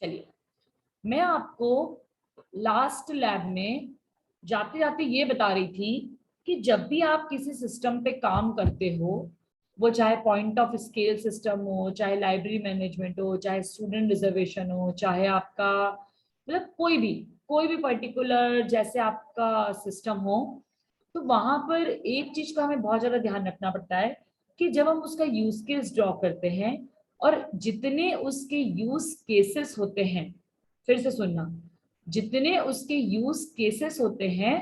चलिए, मैं आपको लास्ट लैब में जाते जाते ये बता रही थी कि जब भी आप किसी सिस्टम पे काम करते हो, वो चाहे पॉइंट ऑफ स्केल सिस्टम हो, चाहे लाइब्रेरी मैनेजमेंट हो, चाहे स्टूडेंट रिजर्वेशन हो, चाहे आपका मतलब कोई भी पर्टिकुलर जैसे आपका सिस्टम हो, तो वहां पर एक चीज का हमें बहुत ज्यादा ध्यान रखना पड़ता है कि जब हम उसका यूज केस ड्रॉ करते हैं और जितने उसके यूज केसेस होते हैं, फिर से सुनना, जितने उसके यूज केसेस होते हैं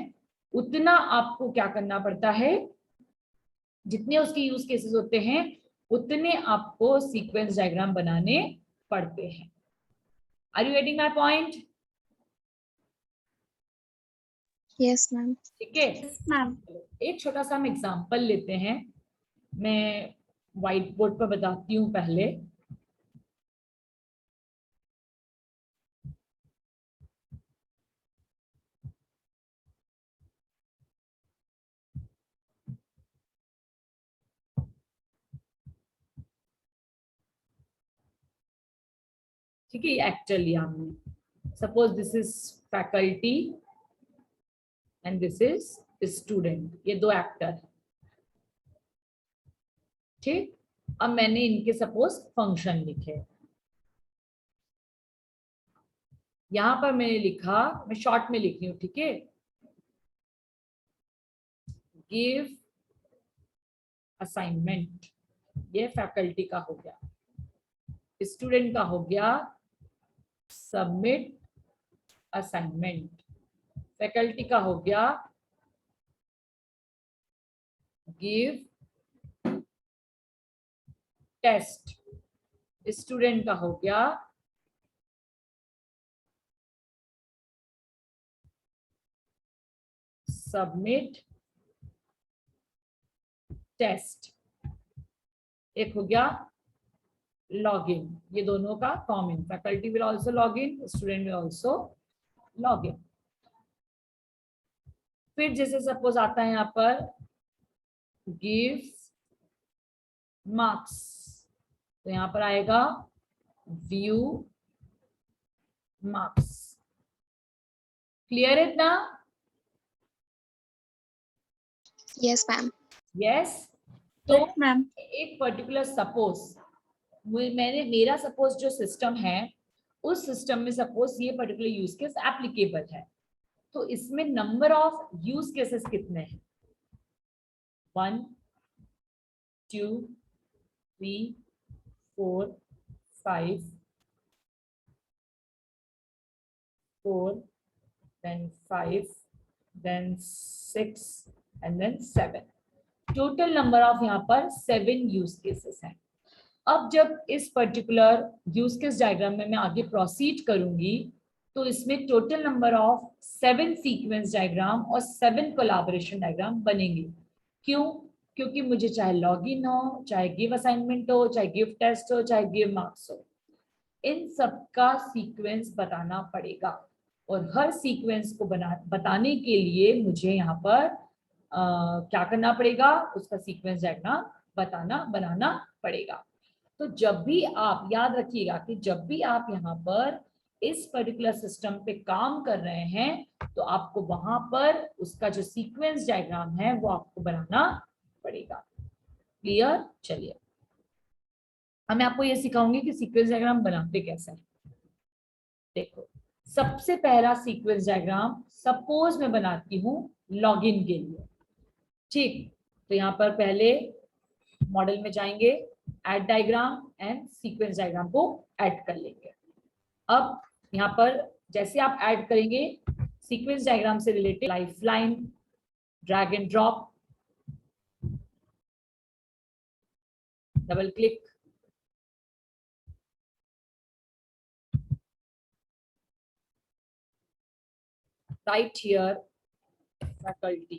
उतना आपको क्या करना पड़ता है, जितने उसके यूज केसेस होते हैं उतने आपको सीक्वेंस डायग्राम बनाने पड़ते हैं। Are you getting my point? Yes ma'am. ठीक है, मैम। एक छोटा सा हम एग्जांपल लेते हैं। मैं व्हाइट बोर्ड पर बताती हूँ पहले। ठीक है, ये एक्टर लिया हमने। Suppose this is faculty and this is student, ये दो एक्टर है। ठीक, अब मैंने इनके सपोज फंक्शन लिखे। यहां पर मैंने लिखा, मैं शॉर्ट में लिख रही हूं, ठीक है, गिव असाइनमेंट, ये फैकल्टी का हो गया। स्टूडेंट का हो गया सबमिट असाइनमेंट। फैकल्टी का हो गया गिव टेस्ट। स्टूडेंट का हो गया सबमिट टेस्ट। एक हो गया लॉगिन, ये दोनों का common, faculty will also log in, student will also log in. फिर जैसे सपोज आता है यहाँ पर गिव मार्क्स, तो यहाँ पर आएगा व्यू मार्क्स। क्लियर है इतना? Yes ma'am. यस। तो यस मैम। एक पर्टिकुलर सपोज मेरा सपोज जो सिस्टम है, उस सिस्टम में सपोज ये पर्टिकुलर यूज केस एप्लीकेबल है, तो इसमें नंबर ऑफ यूज केसेस कितने हैं? 1 2 3 4 5 4 then 5 then 6 and then 7। Total number of यहाँ पर 7 यूज केसेस हैं। अब जब इस पर्टिकुलर यूज केस डायग्राम में मैं आगे प्रोसीड करूंगी, तो इसमें total number of 7 sequence diagram और 7 कोलैबोरेशन डायग्राम बनेंगे। क्यों? क्योंकि मुझे चाहे लॉगिन हो, चाहे गिव असाइनमेंट हो, चाहे गिव टेस्ट हो, चाहे गिव मार्क्स हो, इन सबका सीक्वेंस बताना पड़ेगा। और हर सीक्वेंस को बताने के लिए मुझे यहाँ पर क्या करना पड़ेगा, उसका सीक्वेंस डायग्राम बनाना पड़ेगा। तो जब भी आप याद रखिएगा कि जब भी आप यहाँ पर इस पर्टिकुलर सिस्टम पे काम कर रहे हैं, तो आपको वहां पर उसका जो सीक्वेंस डायग्राम है वो आपको बनाना पड़ेगा। क्लियर? चलिए, अब मैं आपको ये सिखाऊंगी कि सीक्वेंस डायग्राम बनाते कैसे हैं। देखो, सबसे पहला सीक्वेंस डायग्राम सपोज मैं बनाती हूँ लॉगिन के लिए। ठीक, तो यहाँ पर पहले मॉडल में जाएंगे, add diagram and sequence diagram को ऐड कर लेंगे। अब यहाँ पर जैसे आप ऐड करेंगे, सीक्वेंस डायग्राम से related lifeline, drag and drop, double click, right here faculty।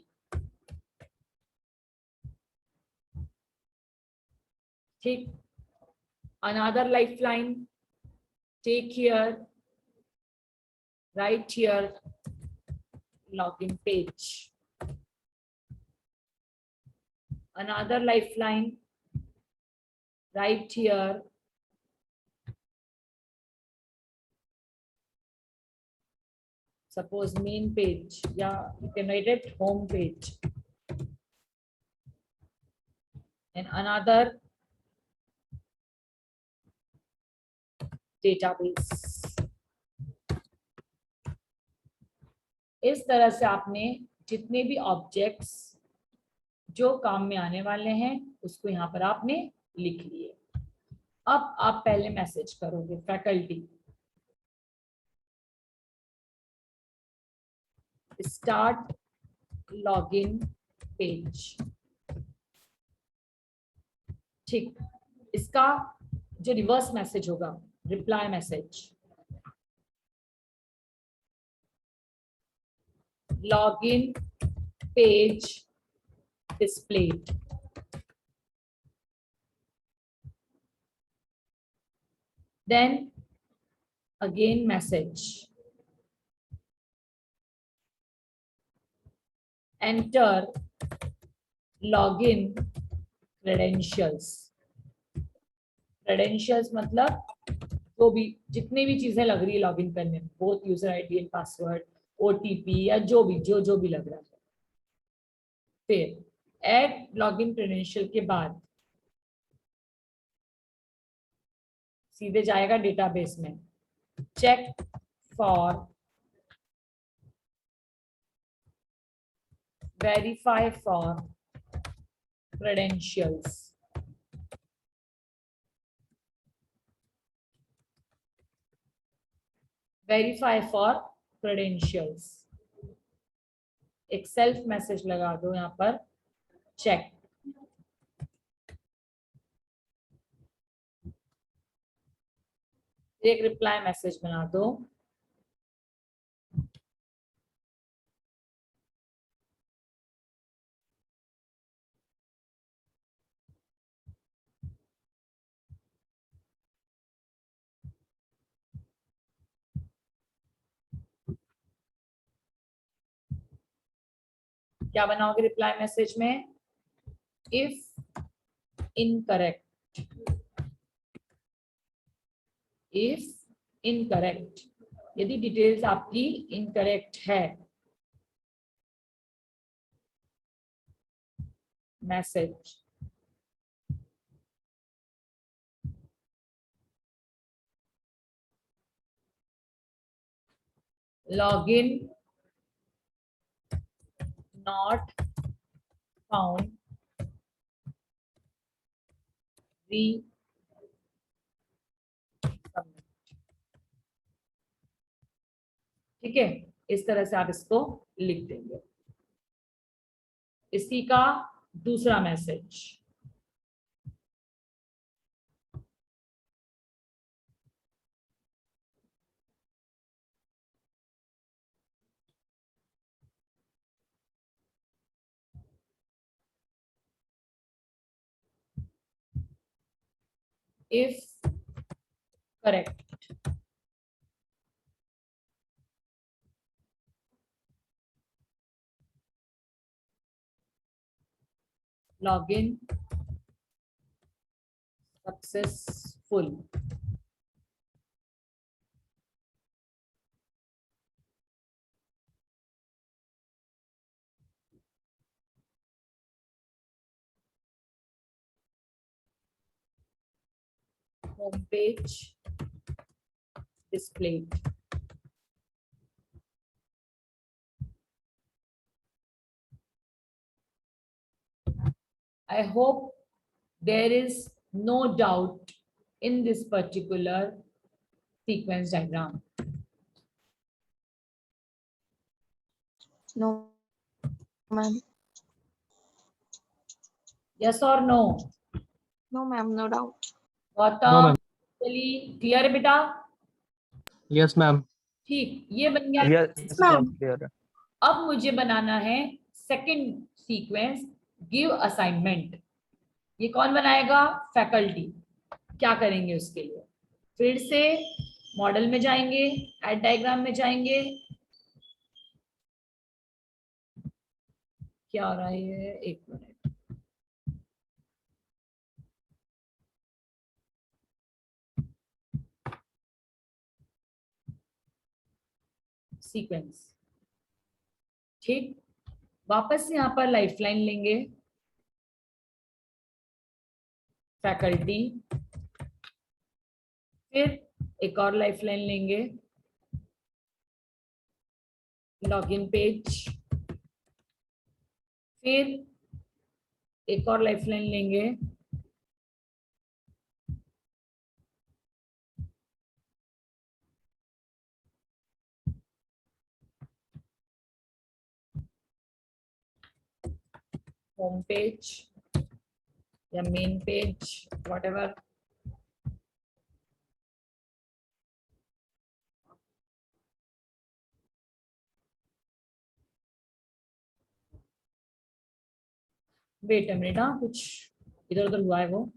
ठीक, another lifeline, take here, right here login page, another lifeline, right here suppose main page, yeah, you can write it home page, and another database. इस तरह से आपने जितने भी objects जो काम में आने वाले हैं उसको यहाँ पर आपने लिख लिए। अब आप पहले मैसेज करोगे फैकल्टी स्टार्ट लॉगिन पेज। ठीक, इसका जो रिवर्स मैसेज होगा reply message, login page displayed, then again message, enter login credentials। credentials मतलब तो भी जितनी भी चीजें लग रही है लॉगिन करने में, both user ID and password, OTP या जो भी लग रहा है। फिर ऐड लॉगिन क्रेडेंशियल के बाद सीधे जाएगा डेटाबेस में, check for verify for credentials, verify for credentials। एक सेल्फ मैसेज लगा दो यहाँ पर, चेक। एक रिप्लाई मैसेज बना दो, क्या बनाओगे रिप्लाई मैसेज में, इफ इनकरेक्ट, इफ इनकरेक्ट, यदि डिटेल्स आपकी इनकरेक्ट है, मैसेज लॉगिन नॉट फाउंड, री सबमिट। ठीक है, इस तरह से आप इसको लिख देंगे। इसी का दूसरा message, if correct, login successful, home page displayed। I hope there is no doubt in this particular sequence diagram. No, ma'am. Yes or no? No, ma'am. No doubt. No, Gautam, ma'am. चलिए क्लियर है बेटा? Yes, ma'am. ठीक, ये बन गया। Yes, ma'am. Clear है। अब मुझे बनाना है सेकंड सीक्वेंस, गिव असाइनमेंट। ये कौन बनाएगा? फैकल्टी। क्या करेंगे उसके लिए? फिर से मॉडल में जाएंगे, ऐड डायग्राम में जाएंगे। क्या हो रहा है ये? एक मिनट, सीक्वेंस। ठीक, वापस से यहाँ पर लाइफलाइन लेंगे, फैकल्टी, फिर एक और लाइफलाइन लेंगे, लॉगिन पेज, फिर एक और लाइफलाइन लेंगे, होम पेज या main page, whatever, wait a minute, हाँ कुछ इधर उधर हुआ है वो।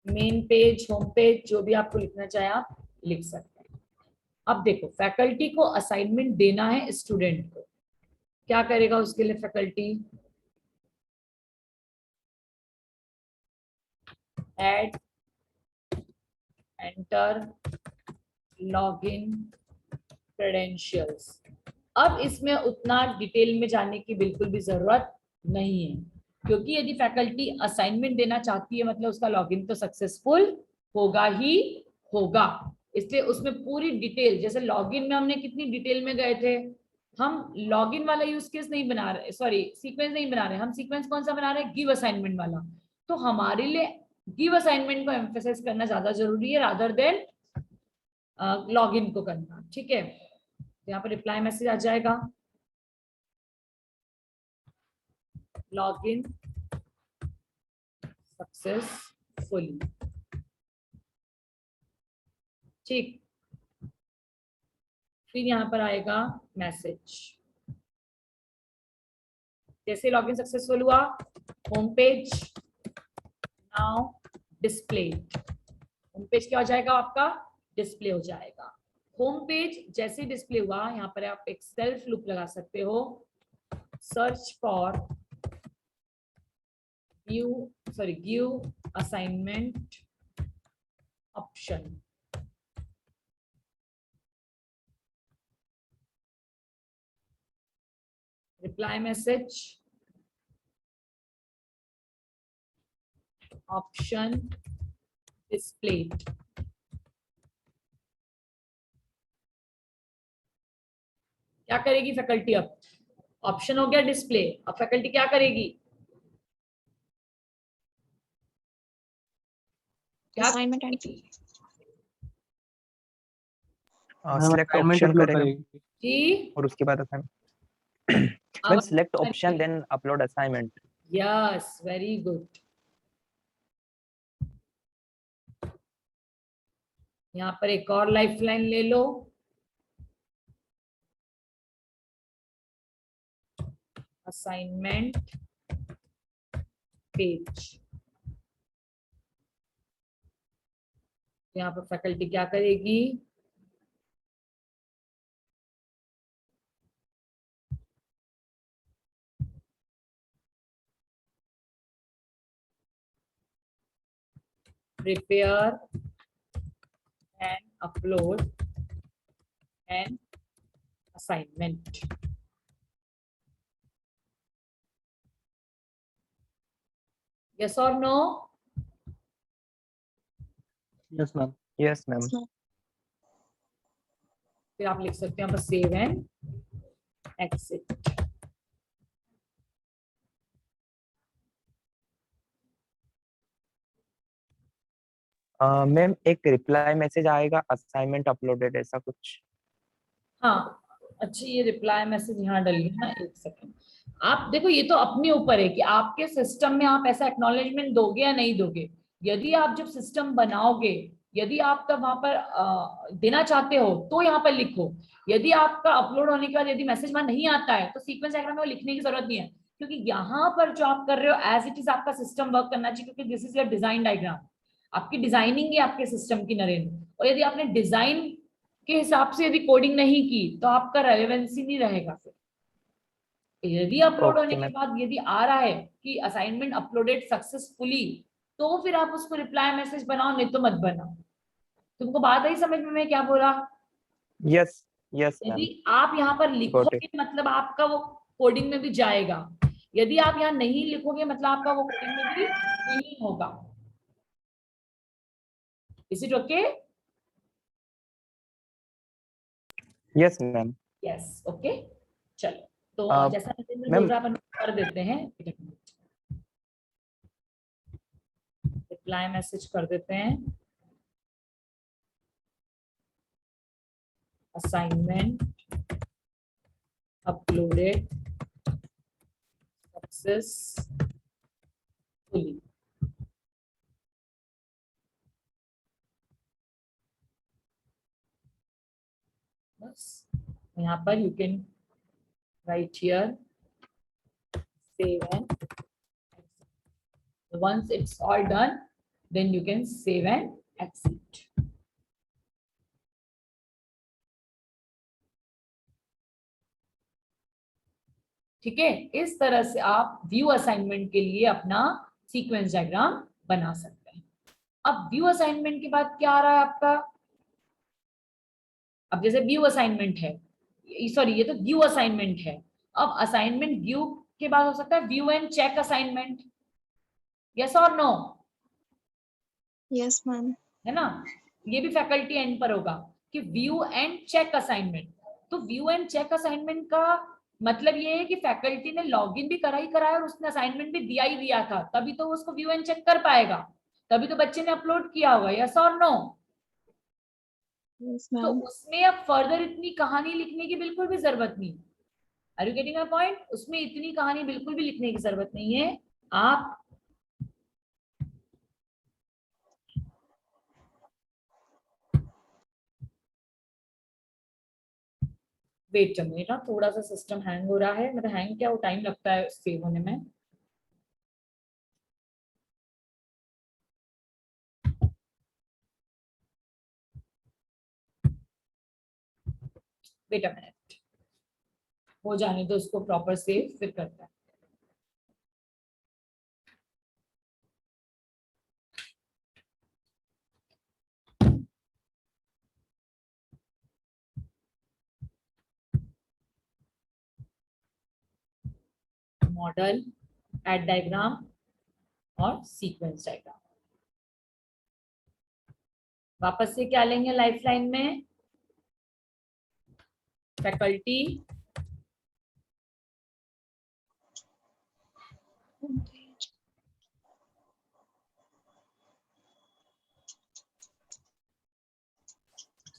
मेन पेज, होम पेज, जो भी आपको लिखना चाहे आप लिख सकते हैं। अब देखो, फैकल्टी को असाइनमेंट देना है स्टूडेंट को, क्या करेगा उसके लिए faculty? Add, enter, login credentials. अब इसमें उतना डिटेल में जाने की बिल्कुल भी जरूरत नहीं है, क्योंकि यदि फैकल्टी असाइनमेंट देना चाहती है मतलब उसका लॉगिन तो सक्सेसफुल होगा ही होगा। इसलिए उसमें पूरी डिटेल, जैसे लॉगिन में हमने कितनी डिटेल में गए थे, हम लॉगिन वाला यूज केस नहीं बना रहे, सॉरी सीक्वेंस नहीं बना रहे, हम सीक्वेंस कौन सा बना रहे हैं? गिव असाइनमेंट वाला। तो हमारे लिए गिव असाइनमेंट को एम्फेसाइज करना ज्यादा जरूरी है रादर देन लॉगिन को करना। ठीक है, यहाँ पर रिप्लाई मैसेज आ जाएगा, लॉगिन सक्सेसफुली। ठीक, फिर यहाँ पर आएगा मैसेज, जैसे लॉगिन सक्सेसफुल हुआ, home page now display, home page क्या हो जाएगा आपका? डिस्प्ले हो जाएगा। होम पेज जैसे डिस्प्ले हुआ, यहाँ पर आप एक सेल्फ लूप लगा सकते हो, search for give assignment option. Reply message, option displayed। क्या करेगी फैकल्टी? अब ऑप्शन हो गया डिस्प्ले, अब फैकल्टी क्या करेगी? क्या Assignment and select assignment option upload करेगा करेगी। जी, और उसके बाद असाइनमेंट। अब ma'am select option then upload assignment. Yes, very good. यहाँ पर एक और लाइफलाइन ले लो, असाइनमेंट पेज। यहाँ पर फैकल्टी क्या करेगी? Prepare and upload an assignment. Yes और no? Yes ma'am. Yes ma'am. फिर आप लिख सकते हैं बस सेव एंड एक्सिट। मैम एक रिप्लाई मैसेज आएगा असाइनमेंट अपलोडेड, ऐसा कुछ? हाँ, अच्छा ये रिप्लाई मैसेज यहाँ डलिए ना, एक सेकंड। आप देखो, ये तो अपने ऊपर है कि आपके सिस्टम में आप ऐसा एक्नॉलेजमेंट दोगे या नहीं दोगे। यदि आप जब सिस्टम बनाओगे, यदि आप तब वहां पर देना चाहते हो तो यहाँ पर लिखो। यदि आपका अपलोड होने के बाद यदि मैसेज वहां नहीं आता है तो सीक्वेंस डायग्राम में वो लिखने की जरूरत नहीं है, क्योंकि यहाँ पर जो आप कर रहे हो एज इट इज आपका सिस्टम वर्क करना चाहिए, क्योंकि this is your design diagram. आपकी डिजाइनिंग है आपके सिस्टम की नरेंद्र, और यदि आपने डिजाइन के हिसाब से यदि कोडिंग नहीं की तो आपका रेलेवेंसी नहीं रहेगा फिर। यदि अपलोड होने Okay, के ma'am. बाद यदि आ रहा है कि असाइनमेंट अपलोडेड सक्सेसफुली, तो फिर आप उसको रिप्लाई मैसेज बनाओ, नहीं तो मत बनाओ। तुमको बात आई समझ में मैं क्या बोला? Yes, yes, यदि ma'am. आप यहाँ पर Got it. लिखोगे मतलब आपका वो कोडिंग में भी जाएगा, यदि आप यहाँ नहीं लिखोगे मतलब आपका वो कोडिंग में भी नहीं होगा। Is it okay? Yes, ma'am. Yes okay. चलो तो जैसा नरेंद्र बोल Ma'am, रहा है अपन कर देते हैं, रिप्लाई मैसेज कर देते हैं। Assignment uploaded successfully. बस यहाँ पर you can write here save and once it's all done, then you can save and exit. ठीक है, इस तरह से आप व्यू असाइनमेंट के लिए अपना सीक्वेंस डायग्राम बना सकते हैं। अब व्यू असाइनमेंट के बाद क्या आ रहा है आपका? अब जैसे व्यू असाइनमेंट है, सॉरी ये तो व्यू असाइनमेंट है। अब असाइनमेंट व्यू के बाद हो सकता है view and check assignment. Yes और नो? Yes, ma'am. है ना? ये भी फैकल्टी एंड पर होगा कि व्यू एंड चेक असाइनमेंट। तो व्यू एंड चेक असाइनमेंट का मतलब ये है कि फैकल्टी ने लॉगिन भी करा ही कराया और उसने असाइनमेंट भी दिया था, तभी तो उसको व्यू एंड चेक कर पाएगा, तभी तो बच्चे ने अपलोड किया होगा। यस और नो? Yes, तो ma'am. उसमें अब फर्दर इतनी कहानी लिखने की बिल्कुल भी जरूरत नहीं। Are you getting my point? उसमें इतनी कहानी बिल्कुल भी लिखने की जरूरत नहीं है। आप वेट अ मिनट, थोड़ा सा सिस्टम हैंग हो रहा है। मतलब हैंग क्या, वो टाइम लगता है सेव होने में। वेट अ मिनट, हो जाने दो उसको प्रॉपर सेव, फिर करते हैं। मॉडल, एड डायग्राम और सीक्वेंस डायग्राम। वापस से क्या लेंगे लाइफलाइन में? फैकल्टी,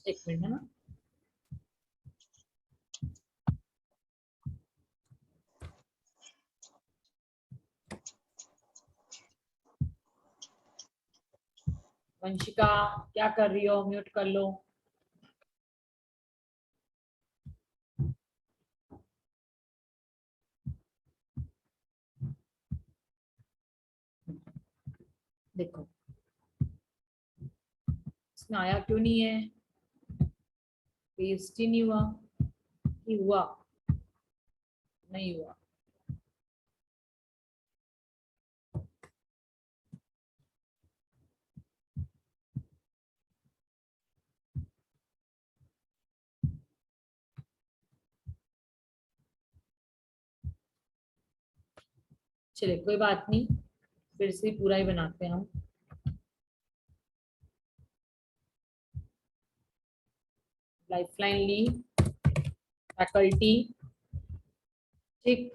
एक मिनट है ना, वंशिका क्या कर रही हो? म्यूट कर लो। देखो इसमें आया क्यों नहीं है? पेस्ट ही नहीं हुआ कि हुआ? नहीं हुआ। चलिए कोई बात नहीं, फिर से पूरा ही बनाते हैं हम। लाइफलाइन ली, फैकल्टी, ठीक,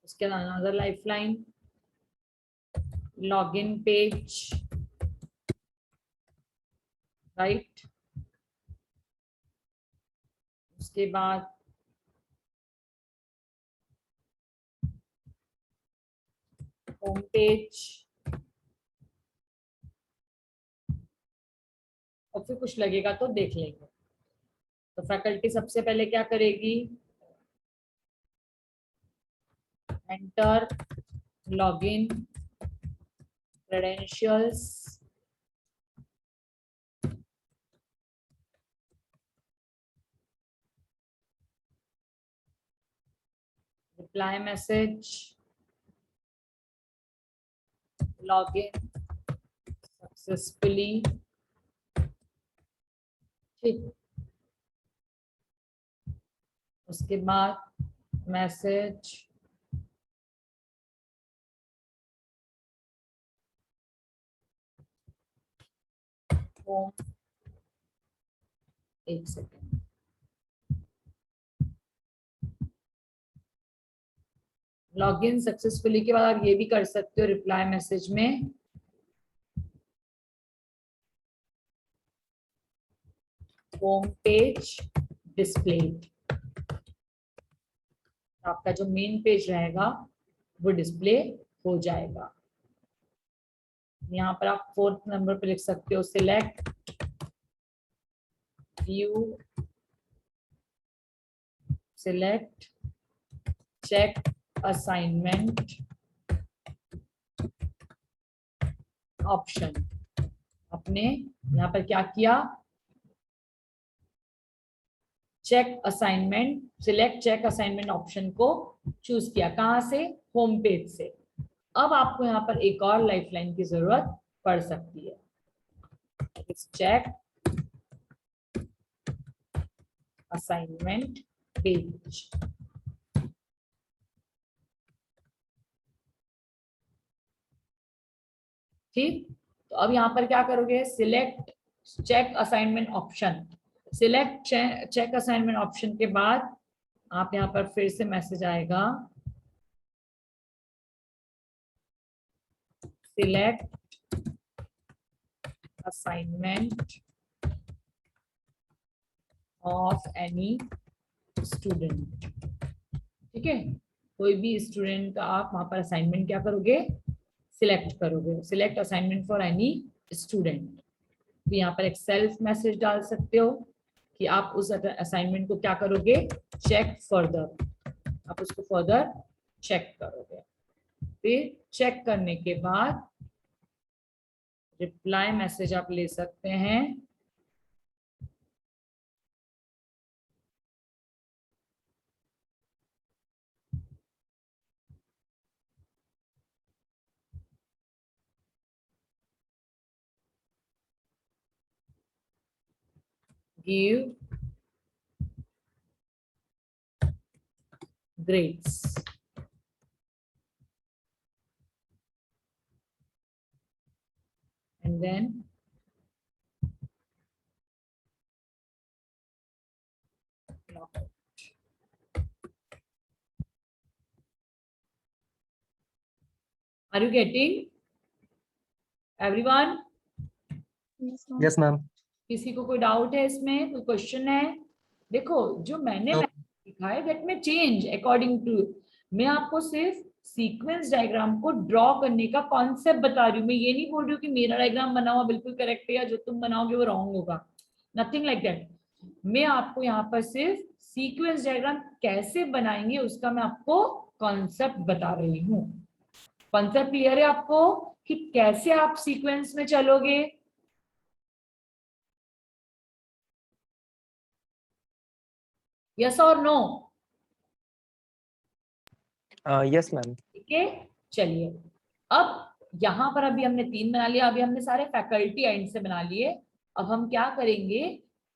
उसके बाद another lifeline, login page, right, उसके बाद होम पेज, और फिर कुछ लगेगा तो देख लेंगे। तो फैकल्टी सबसे पहले क्या करेगी? Enter login credentials, reply message, login successfully, ठीक। उसके बाद मैसेज होम, एक सेकेंड, लॉगिन सक्सेसफुली के बाद आप ये भी कर सकते हो रिप्लाई मैसेज में होम पेज डिस्प्ले, आपका जो मेन पेज रहेगा वो डिस्प्ले हो जाएगा। यहाँ पर आप 4th नंबर पे लिख सकते हो select view, select check assignment option. आपने यहाँ पर क्या किया, check assignment, select check assignment option को चूज किया। कहां से, होम पेज से। अब आपको यहाँ पर एक और लाइफलाइन की जरूरत पड़ सकती है, चेक असाइनमेंट पेज। ठीक, तो अब यहाँ पर क्या करोगे, select check assignment option, select check assignment option के बाद आप यहाँ पर फिर से मैसेज आएगा select assignment of any student. ठीक है, कोई भी स्टूडेंट का आप वहां पर असाइनमेंट क्या करोगे, सिलेक्ट करोगे, select assignment for any student. तो यहाँ पर एक सेल्फ मैसेज डाल सकते हो कि आप उस असाइनमेंट को क्या करोगे, चेक फर्दर, आप उसको फर्दर चेक करोगे। फिर चेक करने के बाद रिप्लाई मैसेज आप ले सकते हैं give grades, and then lockout. Are you getting everyone? Yes, ma'am. Yes, ma'am. किसी को कोई डाउट है इसमें, कोई क्वेश्चन है? देखो जो मैंने No. लिखा है दैट में चेंज अकॉर्डिंग टू, मैं आपको सिर्फ सीक्वेंस डायग्राम को ड्रॉ करने का कॉन्सेप्ट बता रही हूँ। मैं ये नहीं बोल रही हूँ कि मेरा डायग्राम बना हुआ बिल्कुल करेक्ट है या जो तुम बनाओगे वो रॉन्ग होगा, नथिंग लाइक दैट। मैं आपको यहाँ पर सिर्फ सीक्वेंस डायग्राम कैसे बनाएंगे उसका मैं आपको कॉन्सेप्ट बता रही हूँ। कॉन्सेप्ट क्लियर है आपको कि कैसे आप सीक्वेंस में चलोगे? यस और नो? Yes ma'am. ठीक है, चलिए अब यहाँ पर अभी हमने 3 बना लिया, अभी हमने सारे फैकल्टी एंड से बना लिए। अब हम क्या करेंगे,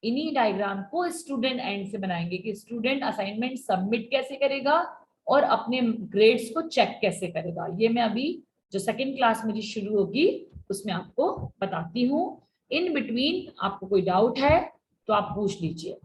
इन्हीं डायग्राम को स्टूडेंट एंड से बनाएंगे कि स्टूडेंट असाइनमेंट सबमिट कैसे करेगा और अपने ग्रेड्स को चेक कैसे करेगा। ये मैं अभी जो सेकंड क्लास मेरी शुरू होगी उसमें आपको बताती हूँ। इन बिटवीन आपको कोई डाउट है तो आप पूछ लीजिए।